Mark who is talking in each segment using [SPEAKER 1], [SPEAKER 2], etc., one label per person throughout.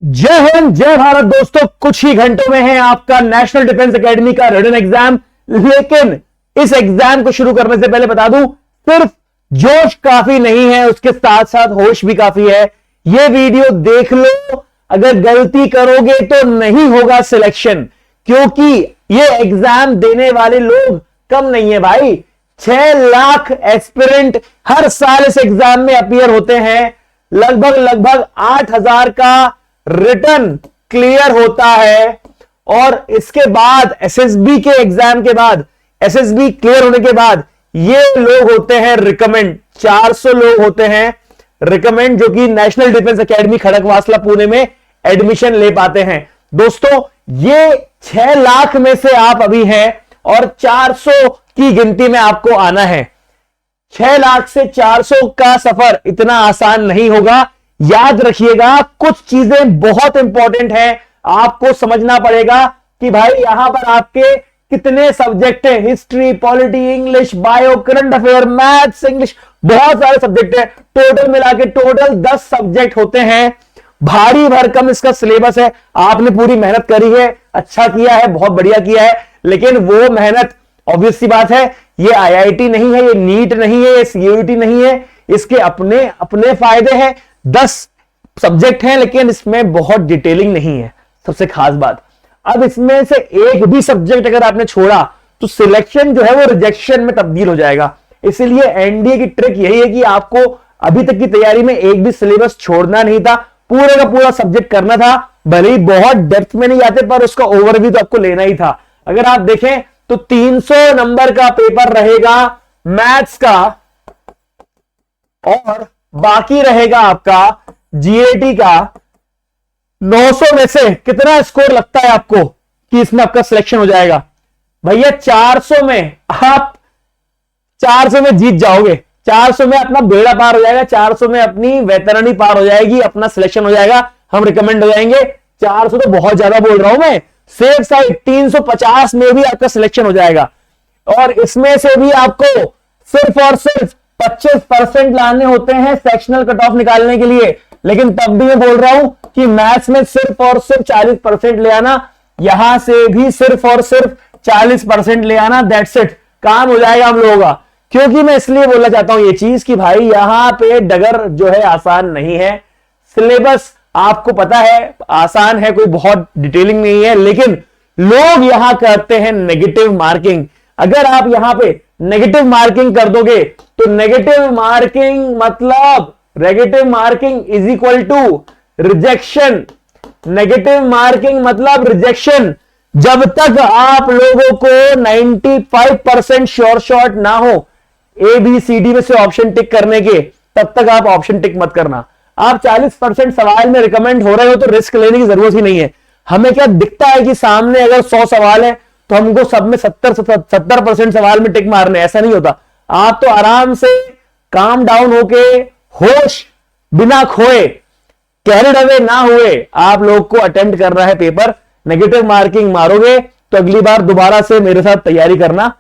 [SPEAKER 1] जय हिंद जय भारत दोस्तों, कुछ ही घंटों में है आपका नेशनल डिफेंस एकेडमी का रिटन एग्जाम। लेकिन इस एग्जाम को शुरू करने से पहले बता दूं, सिर्फ जोश काफी नहीं है, उसके साथ साथ होश भी काफी है। यह वीडियो देख लो, अगर गलती करोगे तो नहीं होगा सिलेक्शन, क्योंकि ये एग्जाम देने वाले लोग कम नहीं है भाई। 6 लाख एस्पिरेंट हर साल इस एग्जाम में अपीयर होते हैं। लगभग 8,000 का रिटर्न क्लियर होता है और इसके बाद एसएसबी के एग्जाम के बाद, एसएसबी क्लियर होने के बाद ये लोग होते हैं रिकमेंड। 400 लोग होते हैं रिकमेंड, जो कि national defence academy Khadakwasla Pune में एडमिशन ले पाते हैं। दोस्तों, ये 6 लाख में से आप अभी हैं और 400 की गिनती में आपको आना है। 6 लाख से 400 का सफर इतना आसान नहीं होगा। याद रखिएगा, कुछ चीजें बहुत इंपॉर्टेंट हैं, आपको समझना पड़ेगा कि भाई यहां पर आपके कितने सब्जेक्ट है। History, polity, English, bio, current affair, maths, English, बहुत सारे सब्जेक्ट है। टोटल मिला के टोटल 10 सब्जेक्ट होते हैं। भारी भरकम इसका सिलेबस है। आपने पूरी मेहनत करी है, अच्छा किया है, बहुत बढ़िया किया है, लेकिन वो मेहनत ऑब्वियस सी बात है, ये आईआईटी नहीं है, ये नीट नहीं है, ये सीयूईटी नहीं है, इसके अपने अपने फायदे हैं। 10 सब्जेक्ट हैं, लेकिन इसमें बहुत डिटेलिंग नहीं है, सबसे खास बात। अब इसमें से एक भी सब्जेक्ट अगर आपने छोड़ा तो सिलेक्शन जो है वो रिजेक्शन में तब्दील हो जाएगा। इसलिए एनडीए की ट्रिक यही है कि आपको अभी तक की तैयारी में एक भी सिलेबस छोड़ना नहीं था, पूरे का पूरा सब्जेक्ट करना था। भले ही बहुत डेप्थ में नहीं जाते, पर उसका ओवरव्यू तो आपको लेना ही था। अगर आप देखें तो 300 नंबर का पेपर रहेगा मैथ्स का, और बाकी रहेगा आपका जीएटी का। 900 में से कितना स्कोर लगता है आपको कि इसमें आपका सिलेक्शन हो जाएगा? भैया 400 में आप 400 में जीत जाओगे। 400 में अपना बेड़ा पार हो जाएगा, 400 में अपनी वैतरणी पार हो जाएगी, अपना सिलेक्शन हो जाएगा, हम रिकमेंड हो जाएंगे। 400 तो बहुत ज्यादा बोल रहा हूं मैं, सेफ साइड 350 में भी आपका सिलेक्शन हो जाएगा। और इसमें से भी आपको सिर्फ और सिर्फ 25% लाने होते हैं सेक्शनल कट ऑफ निकालने के लिए। लेकिन तब भी मैं बोल रहा हूं कि मैथ्स में सिर्फ और सिर्फ 40% ले आना, यहां से भी सिर्फ और सिर्फ 40% ले आना, दैट्स इट, काम हो जाएगा हम लोगों का। क्योंकि मैं इसलिए बोलना चाहता हूं ये चीज कि भाई यहां पे डगर जो है आसान नहीं है। सिलेबस आपको पता है आसान है, कोई बहुत डिटेलिंग नहीं है, लेकिन लोग यहां करते हैं नेगेटिव मार्किंग। अगर आप यहां पे नेगेटिव मार्किंग कर दोगे तो नेगेटिव मार्किंग मतलब negative marking is equal to rejection. Negative marking मतलब रिजेक्शन। जब तक आप लोगों को 95% श्योर शॉट ना हो ABCD में से ऑप्शन टिक करने के, तब तक आप ऑप्शन टिक मत करना। आप 40% सवाल में रिकमेंड हो रहे हो तो रिस्क लेने की जरूरत ही नहीं है। हमें क्या दिखता है कि सामने अगर 100 सवाल है तो हमको सब में 70% सवाल में टिक मारने, ऐसा नहीं होता। आप तो आराम से काम डाउन होके, होश बिना खोए, कैरिड अवे ना हुए आप लोग को अटेम्प्ट करना है पेपर। नेगेटिव मार्किंग मारोगे तो अगली बार दोबारा से मेरे साथ तैयारी करना,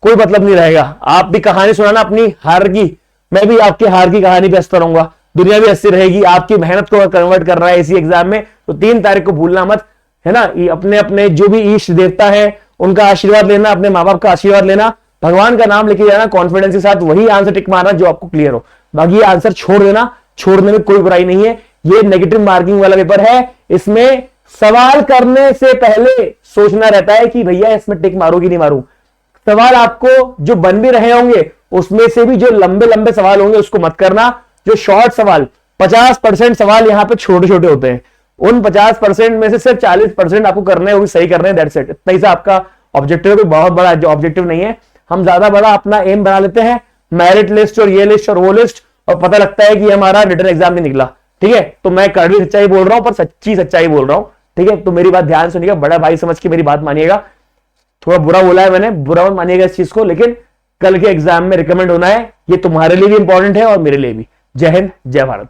[SPEAKER 1] कोई मतलब नहीं रहेगा। आप भी कहानी सुनाना अपनी हार की, मैं भी आपकी हार की कहानी पे हंसता रहूंगा, दुनिया भी हंसती रहेगी। आपकी मेहनत को कन्वर्ट कर रहा है इसी एग्जाम में, तो 3 तारीख को भूलना मत, है ना। अपने अपने जो भी इष्ट देवता है उनका आशीर्वाद लेना, अपने माँ बाप का आशीर्वाद लेना, भगवान का नाम लेके जाना कॉन्फिडेंस के साथ, वही आंसर टिक मारना जो आपको क्लियर हो। बाकी आंसर छोड़ देना, छोड़ने में कोई बुराई नहीं है। ये नेगेटिव मार्किंग वाला पेपर है, इसमें सवाल करने से पहले सोचना रहता है कि भैया इसमें टिक मारू कि नहीं मारू। सवाल आपको जो बन भी रहे होंगे उसमें से भी जो लंबे लंबे सवाल होंगे उसको मत करना। जो शॉर्ट सवाल, 50% सवाल यहां पे छोटे छोटे होते हैं, उन 50% में से सिर्फ 40% आपको करने हैं, वो भी सही करने हैं, दैट्स इट। इतना ही सा आपका ऑब्जेक्टिव है, कोई बहुत बड़ा ऑब्जेक्टिव नहीं है। हम ज्यादा बड़ा अपना एम बना लेते हैं, मेरिट लिस्ट और ये लिस्ट और वो लिस्ट, और पता लगता है कि हमारा रिटन एग्जाम नहीं निकला। ठीक है, तो मैं कड़वी सच्चाई बोल रहा हूं, पर सच्ची सच्चाई बोल रहा हूं। ठीक है, तो मेरी बात ध्यान सुनिएगा, बड़ा भाई समझ के मेरी बात मानिएगा। थोड़ा बुरा बोला है मैंने, बुरा मत मानिएगा इस चीज को, लेकिन कल के एग्जाम में रिकमेंड होना है, ये तुम्हारे लिए भी इंपॉर्टेंट है और मेरे लिए भी। जय हिंद जय भारत।